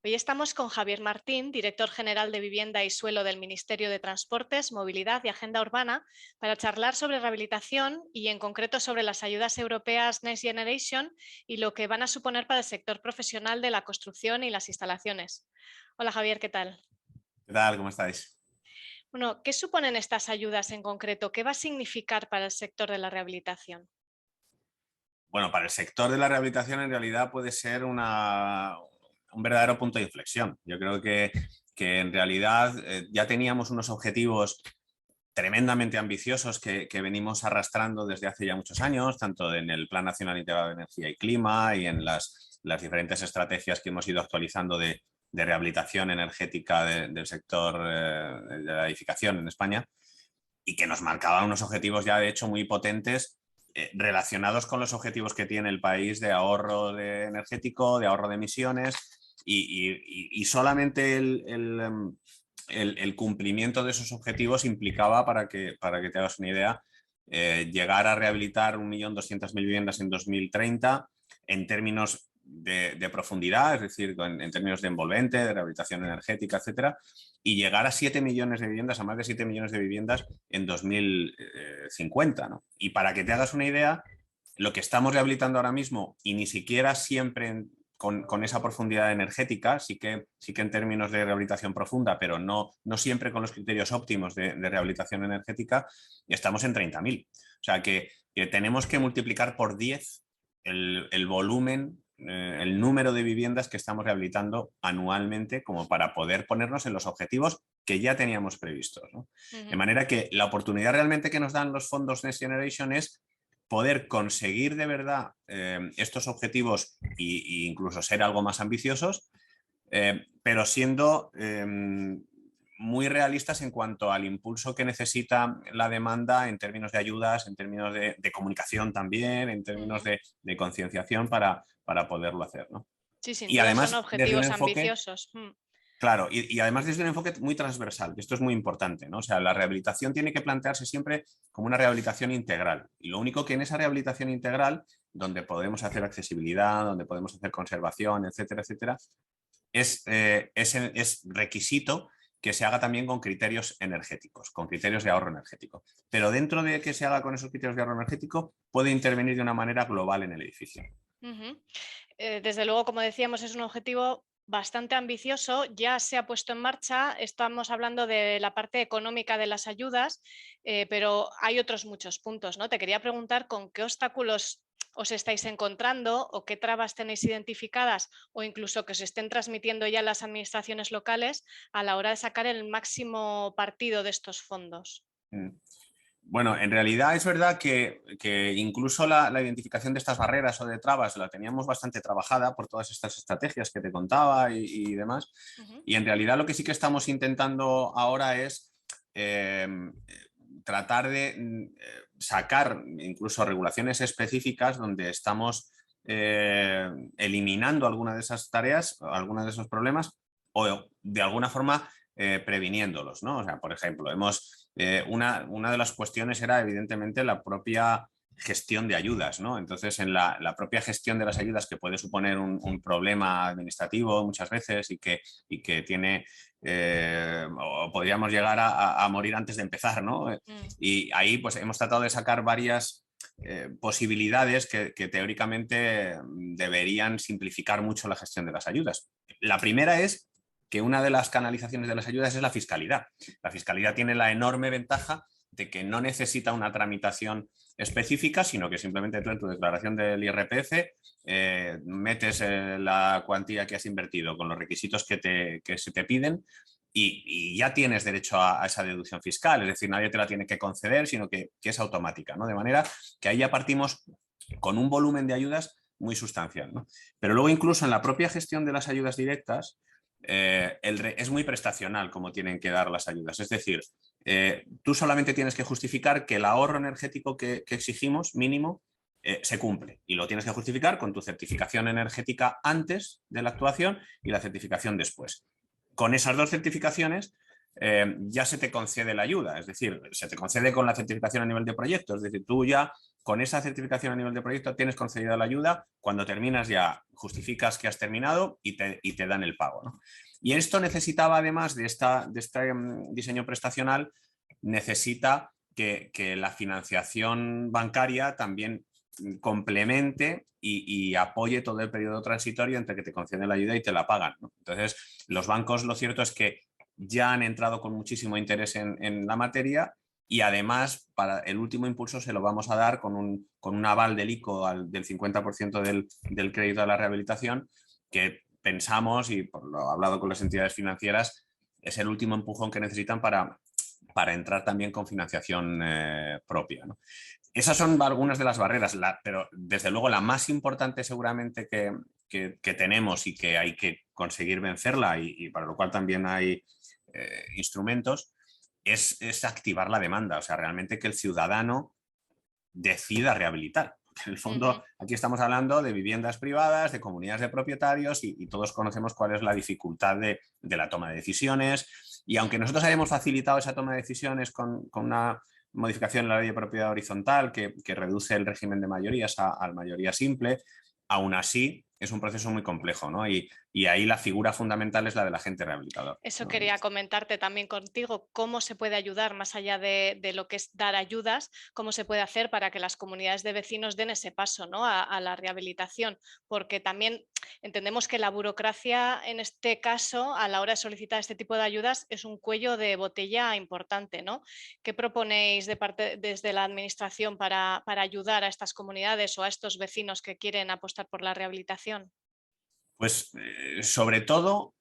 Hoy estamos con Javier Martín, director general de Vivienda y Suelo del Ministerio de Transportes, Movilidad y Agenda Urbana, para charlar sobre rehabilitación y en concreto sobre las ayudas europeas Next Generation y lo que van a suponer para el sector profesional de la construcción y las instalaciones. Hola Javier, ¿qué tal? ¿Qué tal? ¿Cómo estáis? Bueno, ¿qué suponen estas ayudas en concreto? ¿Qué va a significar para el sector de la rehabilitación? Bueno, para el sector de la rehabilitación en realidad puede ser un verdadero punto de inflexión. Yo creo que en realidad ya teníamos unos objetivos tremendamente ambiciosos que venimos arrastrando desde hace ya muchos años, tanto en el Plan Nacional Integrado de Energía y Clima y en las diferentes estrategias que hemos ido actualizando de rehabilitación energética del sector de la edificación en España y que nos marcaban unos objetivos ya de hecho muy potentes relacionados con los objetivos que tiene el país de ahorro energético, de ahorro de emisiones y solamente el cumplimiento de esos objetivos implicaba, para que te hagas una idea, llegar a rehabilitar 1.200.000 viviendas en 2030 en términos de profundidad, es decir, en términos de envolvente, de rehabilitación energética, etcétera, y llegar a 7 millones de viviendas, a más de 7 millones de viviendas en 2050, ¿no? Y para que te hagas una idea, lo que estamos rehabilitando ahora mismo, y ni siquiera siempre con esa profundidad energética, sí que en términos de rehabilitación profunda, pero no siempre con los criterios óptimos de rehabilitación energética, estamos en 30.000. O sea que tenemos que multiplicar por 10 el volumen, el número de viviendas que estamos rehabilitando anualmente como para poder ponernos en los objetivos que ya teníamos previstos, ¿no? De manera que la oportunidad realmente que nos dan los fondos Next Generation es poder conseguir de verdad estos objetivos e incluso ser algo más ambiciosos, pero siendo muy realistas en cuanto al impulso que necesita la demanda en términos de ayudas, en términos de comunicación también, en términos de concienciación para poderlo hacer, ¿no? Sí, sin Y duda son además, desde un objetivos enfoque, ambiciosos. claro, y además desde un enfoque muy transversal, esto es muy importante, ¿no? O sea, la rehabilitación tiene que plantearse siempre como una rehabilitación integral. Y lo único que en esa rehabilitación integral, donde podemos hacer accesibilidad, donde podemos hacer conservación, etcétera, etcétera, es requisito que se haga también con criterios energéticos, con criterios de ahorro energético. Pero dentro de que se haga con esos criterios de ahorro energético, puede intervenir de una manera global en el edificio. Ujú. Desde luego, como decíamos, es un objetivo bastante ambicioso, ya se ha puesto en marcha, estamos hablando de la parte económica de las ayudas, pero hay otros muchos puntos, ¿no? Te quería preguntar con qué obstáculos os estáis encontrando o qué trabas tenéis identificadas o incluso que os estén transmitiendo ya las administraciones locales a la hora de sacar el máximo partido de estos fondos. Mm. Bueno, en realidad es verdad que incluso la identificación de estas barreras o de trabas la teníamos bastante trabajada por todas estas estrategias que te contaba y demás. Ujú. Y en realidad lo que sí que estamos intentando ahora es eh, tratar de sacar incluso regulaciones específicas donde estamos eliminando alguna de esas tareas, algunos de esos problemas o de alguna forma previniéndolos, ¿no? O sea, por ejemplo, una de las cuestiones era evidentemente la propia gestión de ayudas, ¿no? Entonces, en la propia gestión de las ayudas, que puede suponer un problema administrativo muchas veces y que tiene, o podríamos llegar a morir antes de empezar, ¿no? Mm. Y ahí pues hemos tratado de sacar varias posibilidades que teóricamente deberían simplificar mucho la gestión de las ayudas. La primera es que una de las canalizaciones de las ayudas es la fiscalidad. La fiscalidad tiene la enorme ventaja de que no necesita una tramitación específica, sino que simplemente tú en tu declaración del IRPF metes la cuantía que has invertido con los requisitos que se te piden y ya tienes derecho a esa deducción fiscal, es decir, nadie te la tiene que conceder, sino que es automática, ¿no? De manera que ahí ya partimos con un volumen de ayudas muy sustancial, ¿no? Pero luego incluso en la propia gestión de las ayudas directas, es muy prestacional como tienen que dar las ayudas. Es decir, tú solamente tienes que justificar que el ahorro energético que exigimos, mínimo, se cumple. Y lo tienes que justificar con tu certificación energética antes de la actuación y la certificación después. Con esas dos certificaciones ya se te concede la ayuda, es decir, se te concede con la certificación a nivel de proyecto, es decir, tú ya con esa certificación a nivel de proyecto tienes concedida la ayuda, cuando terminas ya justificas que has terminado y te dan el pago, ¿no? Y esto necesitaba, además de este diseño prestacional, necesita que la financiación bancaria también complemente y apoye todo el periodo transitorio entre que te conceden la ayuda y te la pagan, ¿no? Entonces, los bancos, lo cierto es que ya han entrado con muchísimo interés en la materia y además para el último impulso se lo vamos a dar con un aval del ICO del 50% del crédito a la rehabilitación, que pensamos, y por lo hablado con las entidades financieras, es el último empujón que necesitan para entrar también con financiación propia, ¿no? Esas son algunas de las barreras, pero desde luego la más importante seguramente que tenemos y que hay que conseguir vencerla y para lo cual también hay instrumentos, es activar la demanda, o sea, realmente que el ciudadano decida rehabilitar. En el fondo, aquí estamos hablando de viviendas privadas, de comunidades de propietarios y todos conocemos cuál es la dificultad de la toma de decisiones. Y aunque nosotros hayamos facilitado esa toma de decisiones con una modificación en la ley de propiedad horizontal que reduce el régimen de mayorías a mayoría simple, aún así es un proceso muy complejo, ¿no? Y ahí la figura fundamental es la del agente rehabilitador, Eso ¿no? quería comentarte también contigo, cómo se puede ayudar más allá de lo que es dar ayudas, cómo se puede hacer para que las comunidades de vecinos den ese paso, ¿no? a la rehabilitación, porque también entendemos que la burocracia en este caso, a la hora de solicitar este tipo de ayudas, es un cuello de botella importante, ¿no? ¿Qué proponéis desde la administración para ayudar a estas comunidades o a estos vecinos que quieren apostar por la rehabilitación? Pues sobre todo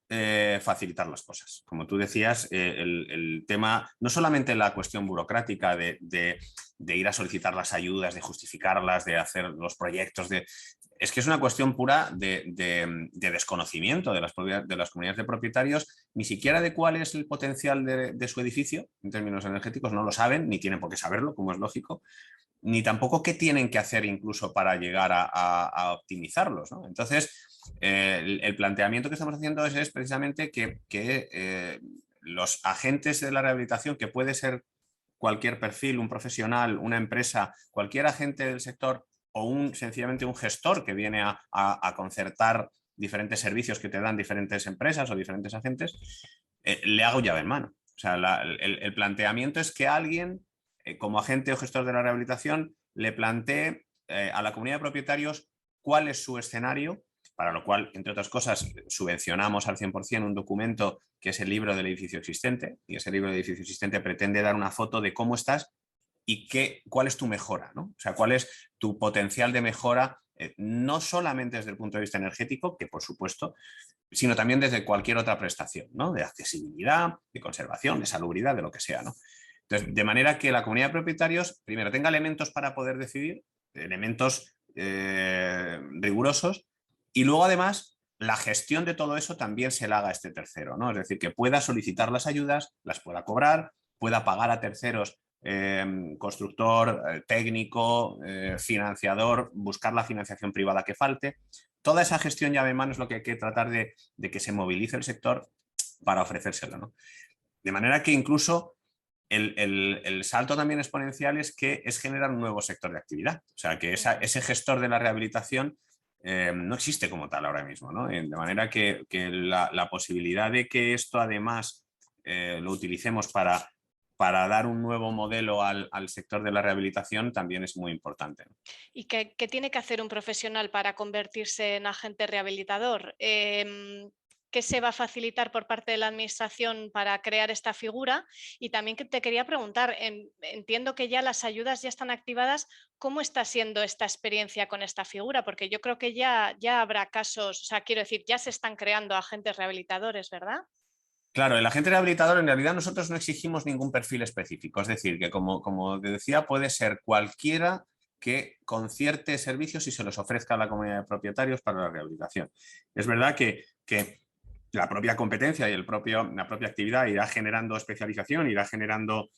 facilitar las cosas. Como tú decías, el tema, no solamente la cuestión burocrática de ir a solicitar las ayudas, de justificarlas, de hacer los proyectos, es que es una cuestión pura de desconocimiento de las comunidades de propietarios, ni siquiera de cuál es el potencial de su edificio en términos energéticos, no lo saben, ni tienen por qué saberlo, como es lógico, ni tampoco qué tienen que hacer incluso para llegar a optimizarlos, ¿no? Entonces, el planteamiento que estamos haciendo es precisamente que los agentes de la rehabilitación, que puede ser cualquier perfil, un profesional, una empresa, cualquier agente del sector o sencillamente un gestor que viene a concertar diferentes servicios que te dan diferentes empresas o diferentes agentes, le hago llave en mano. O sea, el planteamiento es que alguien, como agente o gestor de la rehabilitación, le plantee a la comunidad de propietarios cuál es su escenario, para lo cual, entre otras cosas, subvencionamos al 100% un documento que es el libro del edificio existente, y ese libro del edificio existente pretende dar una foto de cómo estás y cuál es tu mejora, ¿no? O sea, cuál es tu potencial de mejora, no solamente desde el punto de vista energético, que por supuesto, sino también desde cualquier otra prestación, ¿no? De accesibilidad, de conservación, de salubridad, de lo que sea, ¿no? Entonces, de manera que la comunidad de propietarios, primero, tenga elementos para poder decidir, elementos rigurosos, y luego, además, la gestión de todo eso también se la haga este tercero, ¿no? Es decir, que pueda solicitar las ayudas, las pueda cobrar, pueda pagar a terceros, constructor, técnico, financiador, buscar la financiación privada que falte. Toda esa gestión llave en mano es lo que hay que tratar de que se movilice el sector para ofrecérselo, ¿no? De manera que incluso el salto también exponencial es generar un nuevo sector de actividad. O sea, que ese gestor de la rehabilitación no existe como tal ahora mismo, ¿no? De manera que la posibilidad de que esto además lo utilicemos para dar un nuevo modelo al sector de la rehabilitación también es muy importante, ¿no? ¿Y qué tiene que hacer un profesional para convertirse en agente rehabilitador? ¿Qué se va a facilitar por parte de la administración para crear esta figura? Y también que te quería preguntar, entiendo que ya las ayudas ya están activadas, ¿cómo está siendo esta experiencia con esta figura? Porque yo creo que ya habrá casos, o sea, quiero decir, ya se están creando agentes rehabilitadores, ¿verdad? Claro, el agente rehabilitador, en realidad nosotros no exigimos ningún perfil específico, es decir, que como te decía, puede ser cualquiera que concierte servicios y se los ofrezca a la comunidad de propietarios para la rehabilitación. Es verdad que la propia competencia y la propia actividad irá generando especialización, irá generando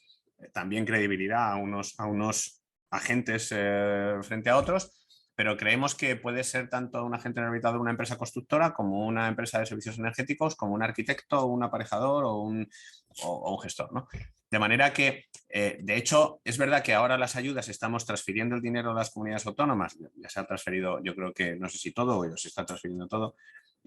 también credibilidad a unos agentes frente a otros, pero creemos que puede ser tanto un agente rehabilitador, una empresa constructora, como una empresa de servicios energéticos, como un arquitecto, un aparejador o un gestor, ¿no? De manera que, de hecho, es verdad que ahora las ayudas estamos transfiriendo el dinero a las comunidades autónomas, ya se ha transferido, yo creo que no sé si todo, o se está transfiriendo todo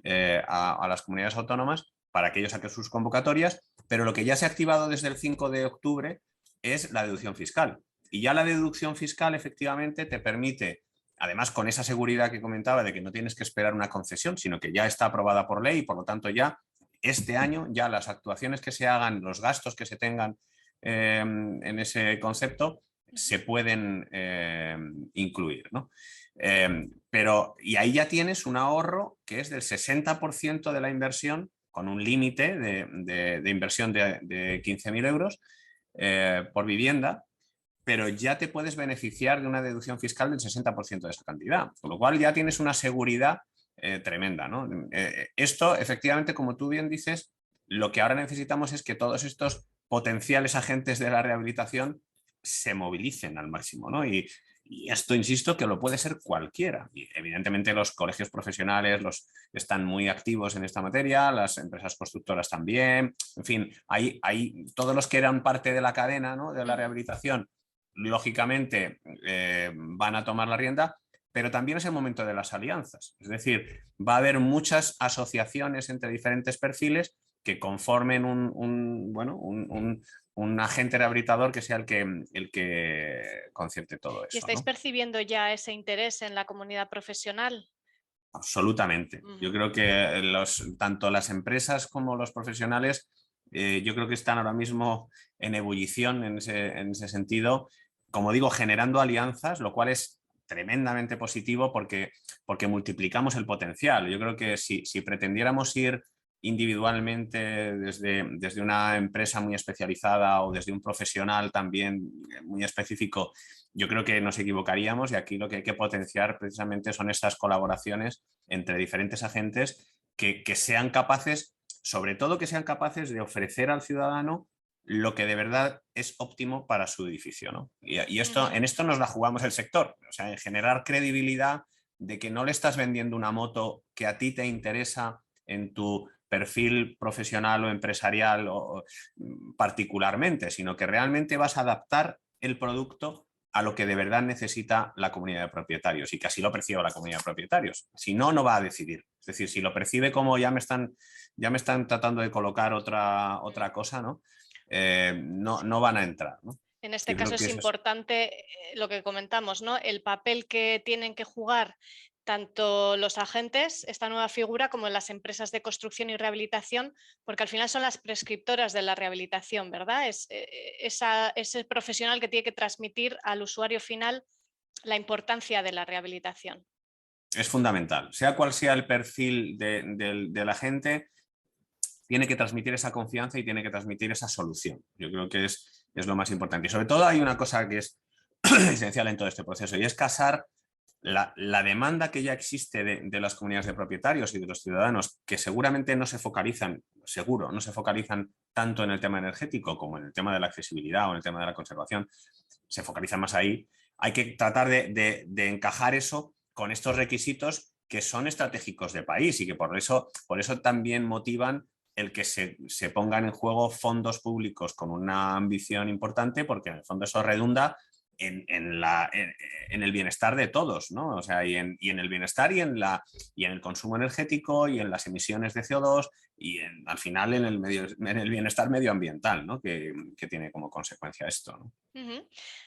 a las comunidades autónomas para que ellos saquen sus convocatorias, pero lo que ya se ha activado desde el 5 de octubre es la deducción fiscal. Y ya la deducción fiscal efectivamente te permite, además con esa seguridad que comentaba de que no tienes que esperar una concesión, sino que ya está aprobada por ley y por lo tanto ya este año ya las actuaciones que se hagan, los gastos que se tengan en ese concepto se pueden incluir, ¿no? Y ahí ya tienes un ahorro que es del 60% de la inversión con un límite de inversión de 15.000 euros por vivienda, pero ya te puedes beneficiar de una deducción fiscal del 60% de esa cantidad, con lo cual ya tienes una seguridad tremenda, ¿no? Esto, efectivamente, como tú bien dices, lo que ahora necesitamos es que todos estos potenciales agentes de la rehabilitación se movilicen al máximo, ¿no? Y esto, insisto, que lo puede ser cualquiera. Y evidentemente los colegios profesionales están muy activos en esta materia, las empresas constructoras también, en fin, todos los que eran parte de la cadena, ¿no?, de la rehabilitación, lógicamente van a tomar la rienda, pero también es el momento de las alianzas. Es decir, va a haber muchas asociaciones entre diferentes perfiles que conformen un agente rehabilitador que sea el que concierte todo ¿Y eso, estáis ¿no? percibiendo ya ese interés en la comunidad profesional? Absolutamente. Yo creo que tanto las empresas como los profesionales, yo creo que están ahora mismo en ebullición en ese sentido, como digo, generando alianzas, lo cual es tremendamente positivo porque multiplicamos el potencial. Yo creo que si pretendiéramos ir individualmente desde una empresa muy especializada o desde un profesional también muy específico, yo creo que nos equivocaríamos, y aquí lo que hay que potenciar precisamente son estas colaboraciones entre diferentes agentes que sean capaces, sobre todo que sean capaces de ofrecer al ciudadano lo que de verdad es óptimo para su edificio, ¿no? Y en esto nos la jugamos el sector, o sea, en generar credibilidad de que no le estás vendiendo una moto que a ti te interesa en tu perfil profesional o empresarial particularmente, sino que realmente vas a adaptar el producto a lo que de verdad necesita la comunidad de propietarios y que así lo perciba la comunidad de propietarios. Si no, no va a decidir. Es decir, si lo percibe como ya me están tratando de colocar otra cosa, ¿no? No van a entrar, ¿no? En este Yo creo caso que es importante lo que comentamos, ¿no? El papel que tienen que jugar tanto los agentes, esta nueva figura, como las empresas de construcción y rehabilitación, porque al final son las prescriptoras de la rehabilitación, ¿verdad? Es ese profesional que tiene que transmitir al usuario final la importancia de la rehabilitación. es fundamental. Sea cual sea el perfil de la gente, tiene que transmitir esa confianza y tiene que transmitir esa solución. Yo creo que es lo más importante. Y sobre todo hay una cosa que es esencial en todo este proceso, y es casar la demanda que ya existe de las comunidades de propietarios y de los ciudadanos, que seguramente no se focalizan tanto en el tema energético como en el tema de la accesibilidad o en el tema de la conservación, se focalizan más ahí. Hay que tratar de encajar eso con estos requisitos que son estratégicos de país y que por eso también motivan el que se pongan en juego fondos públicos con una ambición importante, porque en el fondo eso redunda en el bienestar de todos, ¿no? O sea, y en el bienestar y en el consumo energético y en las emisiones de CO2 y al final en el bienestar medioambiental, ¿no?, que tiene como consecuencia esto, ¿no?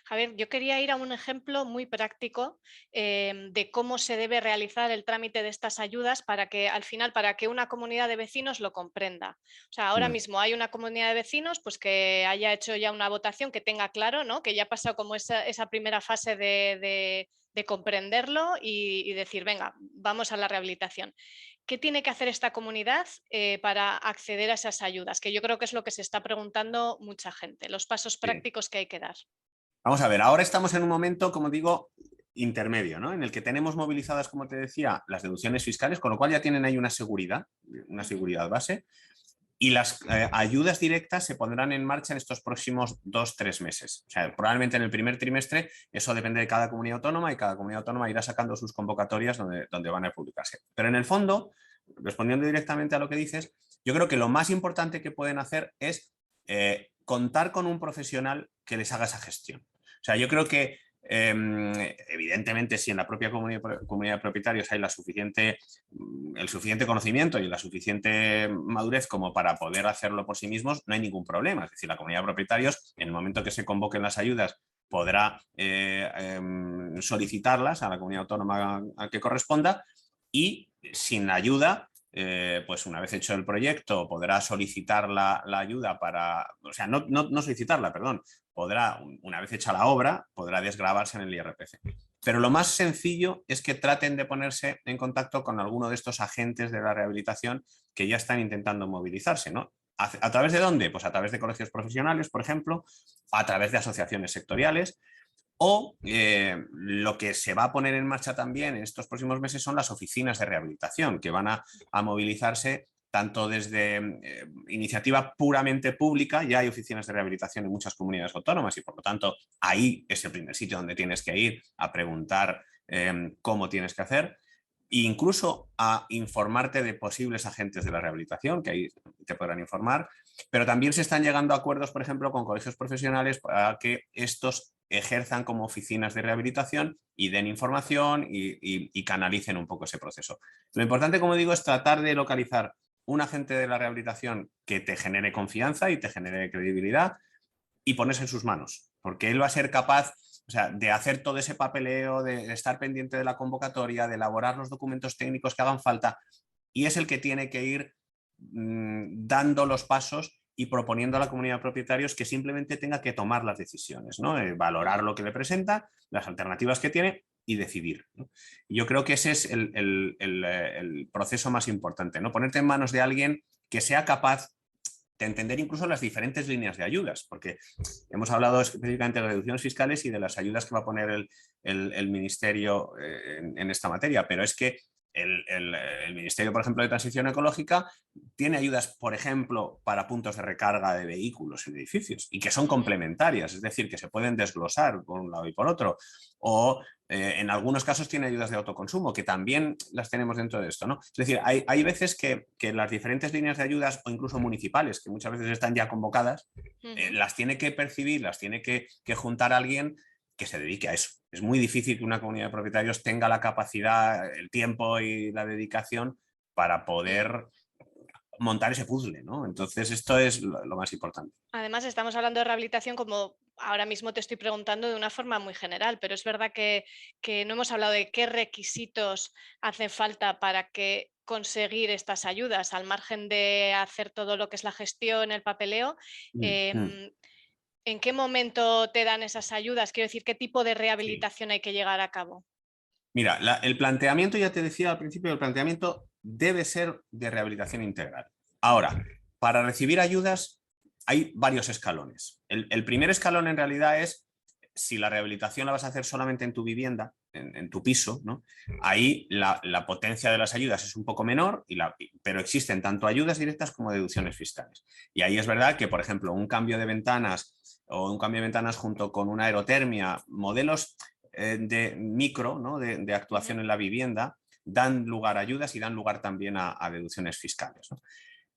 Javier, yo quería ir a un ejemplo muy práctico de cómo se debe realizar el trámite de estas ayudas para que al final, para que una comunidad de vecinos lo comprenda. O sea, ahora mismo hay una comunidad de vecinos pues que haya hecho ya una votación, que tenga claro, ¿no?, que ya ha pasado como esa primera fase de comprenderlo y decir, venga, vamos a la rehabilitación. ¿Qué tiene que hacer esta comunidad para acceder a esas ayudas? Que yo creo que es lo que se está preguntando mucha gente, los pasos Sí. prácticos que hay que dar. Vamos a ver, ahora estamos en un momento, como digo, intermedio, ¿no?, en el que tenemos movilizadas, como te decía, las deducciones fiscales, con lo cual ya tienen ahí una seguridad base. Y las ayudas directas se pondrán en marcha en estos próximos 2-3 meses. O sea, probablemente en el primer trimestre, eso depende de cada comunidad autónoma y cada comunidad autónoma irá sacando sus convocatorias donde van a publicarse. Pero en el fondo, respondiendo directamente a lo que dices, yo creo que lo más importante que pueden hacer es contar con un profesional que les haga esa gestión. O sea, yo creo que evidentemente, si en la propia comunidad de propietarios hay el suficiente conocimiento y la suficiente madurez como para poder hacerlo por sí mismos, no hay ningún problema. Es decir, la comunidad de propietarios, en el momento que se convoquen las ayudas, podrá solicitarlas a la comunidad autónoma a que corresponda, y sin ayuda, pues una vez hecho el proyecto, podrá solicitar la ayuda o sea, no solicitarla, perdón, podrá, una vez hecha la obra, podrá desgravarse en el IRPF. Pero lo más sencillo es que traten de ponerse en contacto con alguno de estos agentes de la rehabilitación que ya están intentando movilizarse, ¿no? ¿A través de dónde? Pues a través de colegios profesionales, por ejemplo, a través de asociaciones sectoriales, o lo que se va a poner en marcha también en estos próximos meses son las oficinas de rehabilitación, que van a movilizarse tanto desde iniciativa puramente pública. Ya hay oficinas de rehabilitación en muchas comunidades autónomas y por lo tanto ahí es el primer sitio donde tienes que ir a preguntar cómo tienes que hacer, e incluso a informarte de posibles agentes de la rehabilitación, que ahí te podrán informar. Pero también se están llegando a acuerdos, por ejemplo, con colegios profesionales para que estos ejerzan como oficinas de rehabilitación y den información y canalicen un poco ese proceso. Lo importante, como digo, es tratar de localizar un agente de la rehabilitación que te genere confianza y te genere credibilidad y ponerse en sus manos, porque él va a ser capaz, o sea, de hacer todo ese papeleo, de estar pendiente de la convocatoria, de elaborar los documentos técnicos que hagan falta, y es el que tiene que ir dando los pasos y proponiendo a la comunidad de propietarios que simplemente tenga que tomar las decisiones, ¿no? Valorar lo que le presenta, las alternativas que tiene y decidir, ¿no? Yo creo que ese es el proceso más importante, ¿no? Ponerte en manos de alguien que sea capaz de entender incluso las diferentes líneas de ayudas, porque hemos hablado específicamente de reducciones fiscales y de las ayudas que va a poner el Ministerio en esta materia, pero es que el Ministerio, por ejemplo, de Transición Ecológica tiene ayudas, por ejemplo, para puntos de recarga de vehículos en edificios y que son complementarias, es decir, que se pueden desglosar por un lado y por otro. O en algunos casos tiene ayudas de autoconsumo, que también las tenemos dentro de esto, ¿no? Es decir, hay veces que las diferentes líneas de ayudas, o incluso municipales, que muchas veces están ya convocadas, las tiene que percibir, las tiene que juntar alguien que se dedique a eso. Es muy difícil que una comunidad de propietarios tenga la capacidad, el tiempo y la dedicación para poder montar ese puzzle, ¿no? Entonces esto es lo más importante. Además, estamos hablando de rehabilitación como ahora mismo te estoy preguntando de una forma muy general, pero es verdad que no hemos hablado de qué requisitos hacen falta para que conseguir estas ayudas, al margen de hacer todo lo que es la gestión, el papeleo. ¿En qué momento te dan esas ayudas? Quiero decir, ¿qué tipo de rehabilitación hay que llegar a cabo? Mira, el planteamiento, ya te decía al principio, el planteamiento debe ser de rehabilitación integral. Ahora, para recibir ayudas hay varios escalones. El primer escalón en realidad es si la rehabilitación la vas a hacer solamente en tu vivienda, en tu piso, ¿no? Ahí la potencia de las ayudas es un poco menor, pero existen tanto ayudas directas como deducciones fiscales. Y ahí es verdad que, por ejemplo, un cambio de ventanas o un cambio de ventanas junto con una aerotermia, modelos de micro, ¿no? de actuación en la vivienda, dan lugar a ayudas y dan lugar también a deducciones fiscales, ¿no?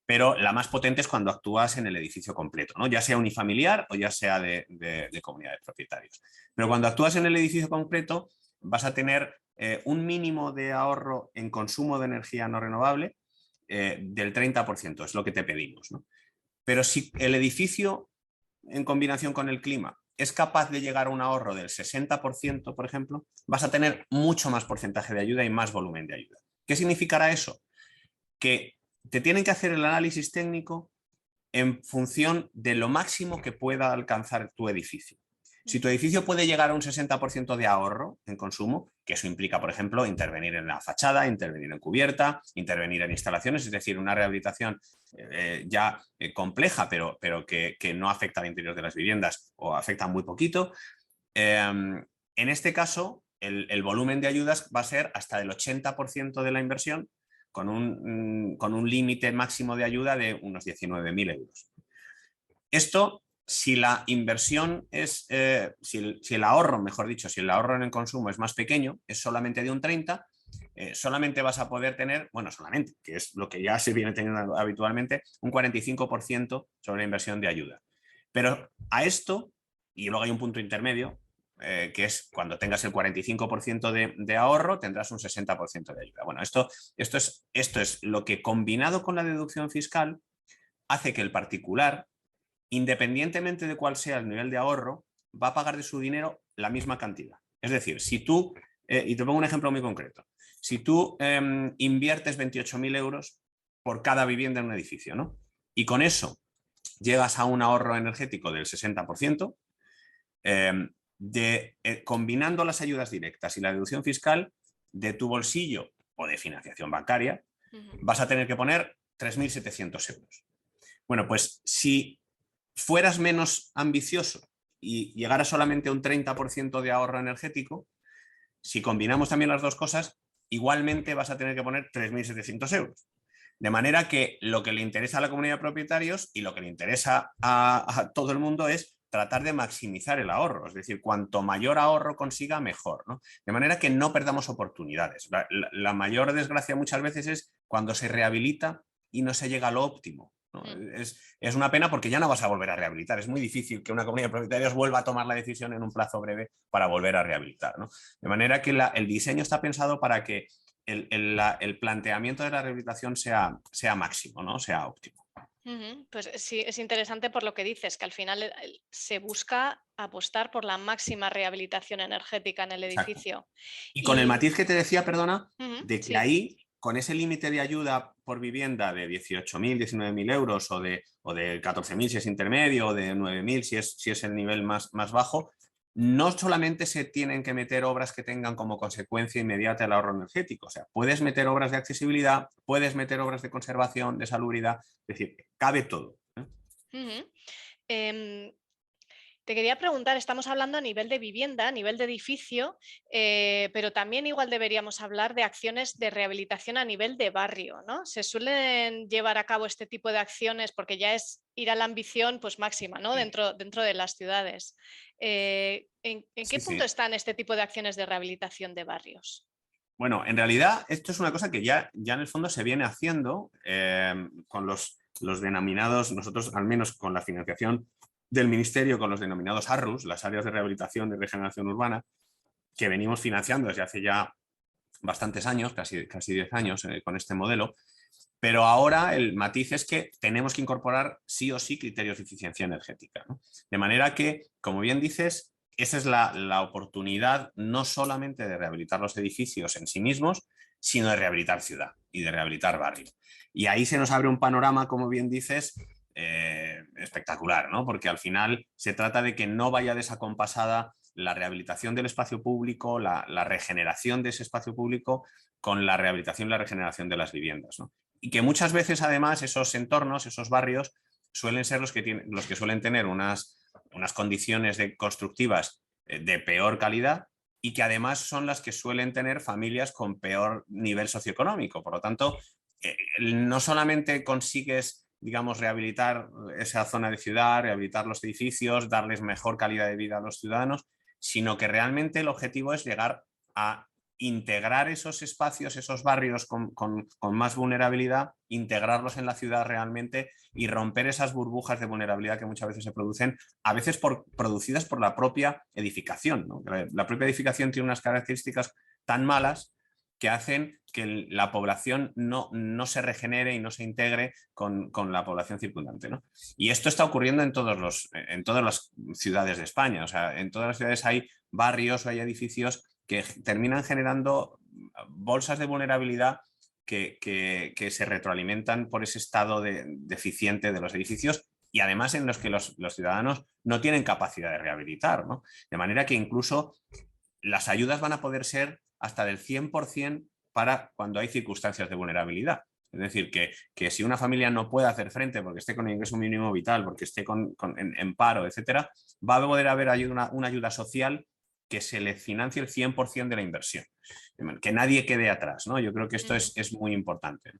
Pero la más potente es cuando actúas en el edificio completo, ¿no? Ya sea unifamiliar o ya sea de comunidad de propietarios. Pero cuando actúas en el edificio completo vas a tener un mínimo de ahorro en consumo de energía no renovable del 30%, es lo que te pedimos, ¿no? Pero si el edificio, en combinación con el clima, es capaz de llegar a un ahorro del 60%, por ejemplo, vas a tener mucho más porcentaje de ayuda y más volumen de ayuda. ¿Qué significará eso? Que te tienen que hacer el análisis técnico en función de lo máximo que pueda alcanzar tu edificio. Si tu edificio puede llegar a un 60% de ahorro en consumo, que eso implica, por ejemplo, intervenir en la fachada, intervenir en cubierta, intervenir en instalaciones, es decir, una rehabilitación ya compleja, pero que no afecta al interior de las viviendas o afecta muy poquito. En este caso, el volumen de ayudas va a ser hasta el 80% de la inversión, con un límite máximo de ayuda de unos 19.000 euros. Esto, si la inversión es, si el ahorro, mejor dicho, si el ahorro en el consumo es más pequeño, es solamente de un 30%, solamente vas a poder tener, bueno, solamente, que es lo que ya se viene teniendo habitualmente, un 45% sobre la inversión de ayuda. Pero a esto, y luego hay un punto intermedio, que es cuando tengas el 45% de ahorro, tendrás un 60% de ayuda. Bueno, esto es lo que, combinado con la deducción fiscal, hace que el particular, independientemente de cuál sea el nivel de ahorro, va a pagar de su dinero la misma cantidad. Es decir, si tú, y te pongo un ejemplo muy concreto, si tú inviertes 28.000 euros por cada vivienda en un edificio, ¿no? Y con eso llegas a un ahorro energético del 60%, combinando las ayudas directas y la deducción fiscal, de tu bolsillo o de financiación bancaria, vas a tener que poner 3.700 euros. Bueno, pues si fueras menos ambicioso y llegaras solamente a un 30% de ahorro energético, si combinamos también las dos cosas, igualmente vas a tener que poner 3.700 euros. De manera que lo que le interesa a la comunidad de propietarios y lo que le interesa a todo el mundo es tratar de maximizar el ahorro, es decir, cuanto mayor ahorro consiga, mejor, ¿no? De manera que no perdamos oportunidades. La mayor desgracia muchas veces es cuando se rehabilita y no se llega a lo óptimo, ¿no? Es una pena porque ya no vas a volver a rehabilitar. Es muy difícil que una comunidad de propietarios vuelva a tomar la decisión en un plazo breve para volver a rehabilitar, ¿no? De manera que el diseño está pensado para que el planteamiento de la rehabilitación sea máximo, ¿no? Sea óptimo. Pues sí, es interesante por lo que dices, que al final se busca apostar por la máxima rehabilitación energética en el Exacto. edificio. Y con el Y matiz que te decía, perdona, de que sí. ahí, con ese límite de ayuda por vivienda de 18.000, 19.000 euros o de 14.000 si es intermedio o de 9.000 si es el nivel más bajo, no solamente se tienen que meter obras que tengan como consecuencia inmediata el ahorro energético. O sea, puedes meter obras de accesibilidad, puedes meter obras de conservación, de salubridad, es decir, cabe todo. Ujú. Em, Te quería preguntar, estamos hablando a nivel de vivienda, a nivel de edificio, pero también igual deberíamos hablar de acciones de rehabilitación a nivel de barrio, ¿no? Se suelen llevar a cabo este tipo de acciones porque ya es ir a la ambición pues máxima, ¿no? Sí, Dentro de las ciudades. ¿En qué sí, punto sí. están este tipo de acciones de rehabilitación de barrios? Bueno, en realidad esto es una cosa que ya en el fondo se viene haciendo con los denominados, nosotros al menos con la financiación del Ministerio, con los denominados ARRUs, las áreas de rehabilitación y regeneración urbana, que venimos financiando desde hace ya bastantes años, casi 10 años con este modelo, pero ahora el matiz es que tenemos que incorporar sí o sí criterios de eficiencia energética, ¿no? De manera que, como bien dices, esa es la oportunidad no solamente de rehabilitar los edificios en sí mismos, sino de rehabilitar ciudad y de rehabilitar barrio. Y ahí se nos abre un panorama, como bien dices, espectacular, ¿no? Porque al final se trata de que no vaya desacompasada la rehabilitación del espacio público, la regeneración de ese espacio público con la rehabilitación y la regeneración de las viviendas, ¿no? Y que muchas veces además esos entornos, esos barrios, suelen ser los que suelen tener unas condiciones constructivas de peor calidad y que además son las que suelen tener familias con peor nivel socioeconómico. Por lo tanto, no solamente consigues, digamos, rehabilitar esa zona de ciudad, rehabilitar los edificios, darles mejor calidad de vida a los ciudadanos, sino que realmente el objetivo es llegar a integrar esos espacios, esos barrios con más vulnerabilidad, integrarlos en la ciudad realmente y romper esas burbujas de vulnerabilidad que muchas veces se producen, a veces producidas por la propia edificación, ¿no? La propia edificación tiene unas características tan malas que hacen que la población no se regenere y no se integre con la población circundante, ¿no? Y esto está ocurriendo en todas las ciudades de España. O sea, en todas las ciudades hay barrios o hay edificios que terminan generando bolsas de vulnerabilidad que se retroalimentan por ese estado deficiente de los edificios y además en los que los ciudadanos no tienen capacidad de rehabilitar, ¿no? De manera que incluso las ayudas van a poder ser hasta del 100% para cuando hay circunstancias de vulnerabilidad. Es decir, que si una familia no puede hacer frente porque esté con ingreso mínimo vital, porque esté en paro, etcétera, va a poder haber una ayuda social que se le financie el 100% de la inversión, que nadie quede atrás, ¿no? Yo creo que esto es muy importante.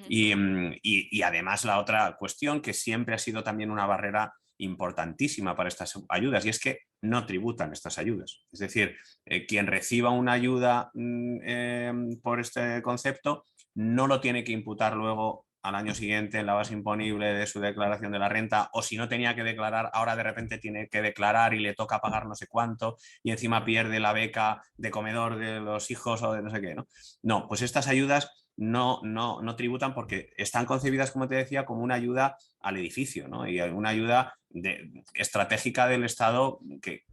Y además la otra cuestión que siempre ha sido también una barrera importantísima para estas ayudas, y es que no tributan estas ayudas. Es decir, quien reciba una ayuda por este concepto no lo tiene que imputar luego al año siguiente en la base imponible de su declaración de la renta, o si no tenía que declarar, ahora de repente tiene que declarar y le toca pagar no sé cuánto y encima pierde la beca de comedor de los hijos o de no sé qué, ¿no? No, pues estas ayudas no tributan porque están concebidas, como te decía, como una ayuda al edificio, ¿no? Y una ayuda estratégica del Estado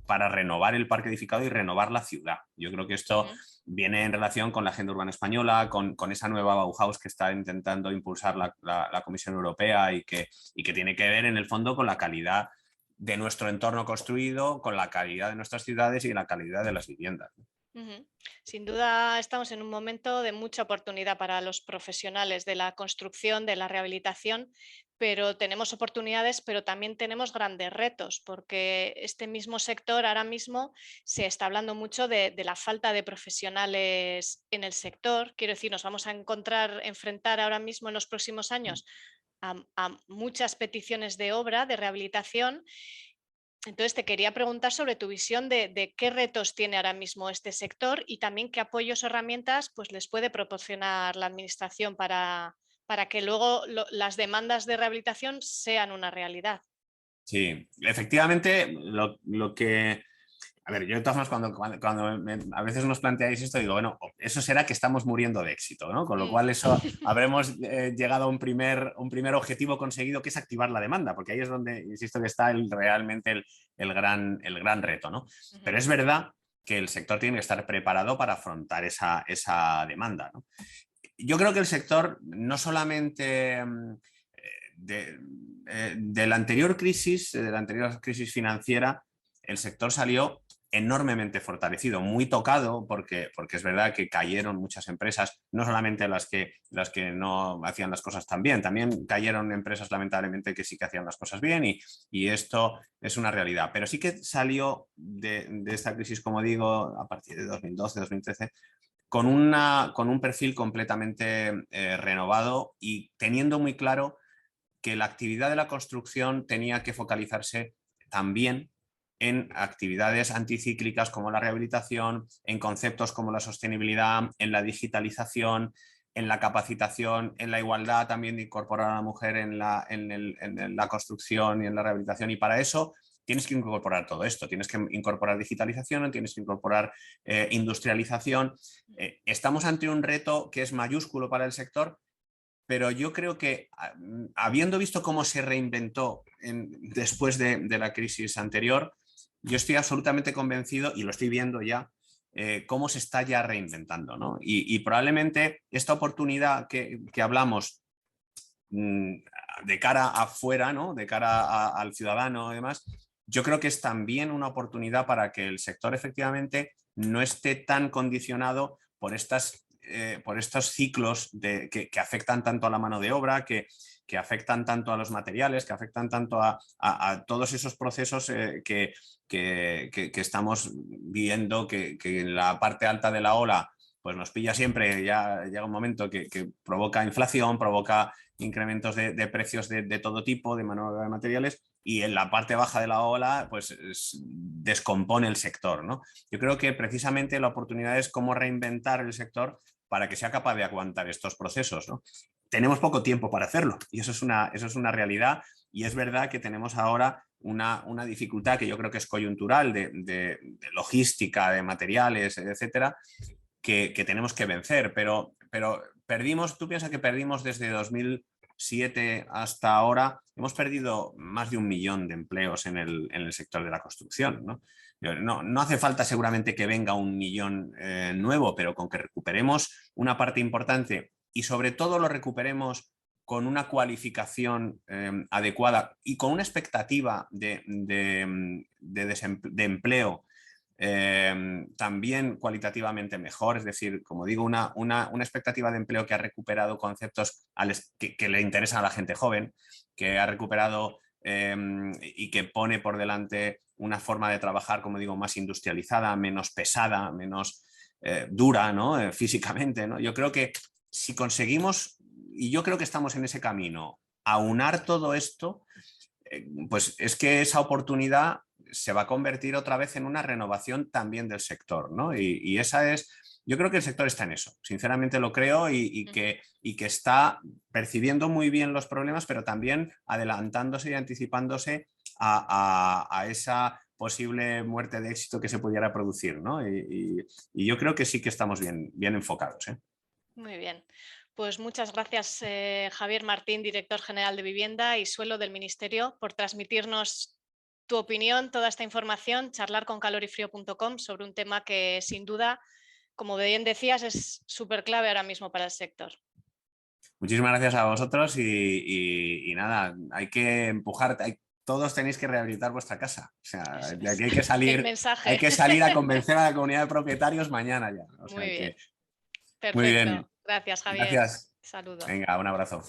para renovar el parque edificado y renovar la ciudad. Yo creo que esto viene en relación con la agenda urbana española, con esa nueva Bauhaus que está intentando impulsar la Comisión Europea y que tiene que ver en el fondo con la calidad de nuestro entorno construido, con la calidad de nuestras ciudades y la calidad de las viviendas. Sin duda estamos en un momento de mucha oportunidad para los profesionales de la construcción, de la rehabilitación, pero tenemos oportunidades, pero también tenemos grandes retos, porque este mismo sector ahora mismo se está hablando mucho de la falta de profesionales en el sector. Quiero decir, nos vamos a enfrentar ahora mismo en los próximos años a muchas peticiones de obra, de rehabilitación. Entonces, te quería preguntar sobre tu visión de qué retos tiene ahora mismo este sector y también qué apoyos o herramientas pues, les puede proporcionar la Administración para que luego las demandas de rehabilitación sean una realidad. Sí, efectivamente, lo que... A ver, yo de todas formas cuando a veces nos planteáis esto, digo, bueno, eso será que estamos muriendo de éxito, ¿no? Con lo cual eso habremos llegado a un primer objetivo conseguido, que es activar la demanda, porque ahí es donde, insisto, que está realmente el gran reto, ¿no? Pero es verdad que el sector tiene que estar preparado para afrontar esa demanda, ¿no? Yo creo que el sector no solamente de la anterior crisis financiera, el sector salió enormemente fortalecido, muy tocado, porque es verdad que cayeron muchas empresas, no solamente las que no hacían las cosas tan bien, también cayeron empresas lamentablemente que sí que hacían las cosas bien y esto es una realidad. Pero sí que salió de esta crisis, como digo, a partir de 2012, 2013, con un perfil completamente renovado y teniendo muy claro que la actividad de la construcción tenía que focalizarse también en actividades anticíclicas como la rehabilitación, en conceptos como la sostenibilidad, en la digitalización, en la capacitación, en la igualdad también de incorporar a la mujer en la construcción y en la rehabilitación. Y para eso tienes que incorporar todo esto, tienes que incorporar digitalización, tienes que incorporar industrialización. Estamos ante un reto que es mayúsculo para el sector, pero yo creo que habiendo visto cómo se reinventó después de la crisis anterior, yo estoy absolutamente convencido, y lo estoy viendo ya, cómo se está ya reinventando, ¿no? Y probablemente esta oportunidad que hablamos de cara afuera, ¿no? De cara al ciudadano y demás, yo creo que es también una oportunidad para que el sector efectivamente no esté tan condicionado por estos ciclos que afectan tanto a la mano de obra, que afectan tanto a los materiales, que afectan tanto a todos esos procesos que estamos viendo que en la parte alta de la ola pues nos pilla siempre, ya llega un momento que provoca inflación, provoca incrementos de precios de todo tipo, de mano de obra, de materiales, y en la parte baja de la ola pues descompone el sector, ¿no? Yo creo que precisamente la oportunidad es cómo reinventar el sector para que sea capaz de aguantar estos procesos, ¿no? Tenemos poco tiempo para hacerlo y eso es una realidad, y es verdad que tenemos ahora una dificultad que yo creo que es coyuntural de logística, de materiales, etcétera, que tenemos que vencer, pero perdimos, tú piensas que perdimos desde 2007 hasta ahora, hemos perdido más de 1 millón de empleos en el sector de la construcción, ¿no? No hace falta seguramente que venga 1 millón nuevo, pero con que recuperemos una parte importante y sobre todo lo recuperemos con una cualificación adecuada y con una expectativa de empleo también cualitativamente mejor, es decir, como digo, una expectativa de empleo que ha recuperado conceptos que le interesan a la gente joven, que ha recuperado y que pone por delante una forma de trabajar, como digo, más industrializada, menos pesada, menos dura, ¿no? Físicamente, ¿no? Yo creo que si conseguimos, y yo creo que estamos en ese camino, aunar todo esto, pues es que esa oportunidad se va a convertir otra vez en una renovación también del sector, ¿no? Y esa es, yo creo que el sector está en eso, sinceramente lo creo, y que está percibiendo muy bien los problemas, pero también adelantándose y anticipándose a esa posible muerte de éxito que se pudiera producir, ¿no? Y yo creo que sí que estamos bien enfocados, ¿eh? Muy bien. Pues muchas gracias, Javier Martín, director general de Vivienda y Suelo del Ministerio, por transmitirnos tu opinión, toda esta información, charlar con calorifrio.com sobre un tema que sin duda, como bien decías, es súper clave ahora mismo para el sector. Muchísimas gracias a vosotros y nada, hay que empujar, todos tenéis que rehabilitar vuestra casa. O sea, de aquí El hay mensaje. que salir a convencer a la comunidad de propietarios mañana ya. O Muy sea bien. que, muy Perfecto. bien. Gracias, Javier. Gracias. Saludos. Venga, un abrazo.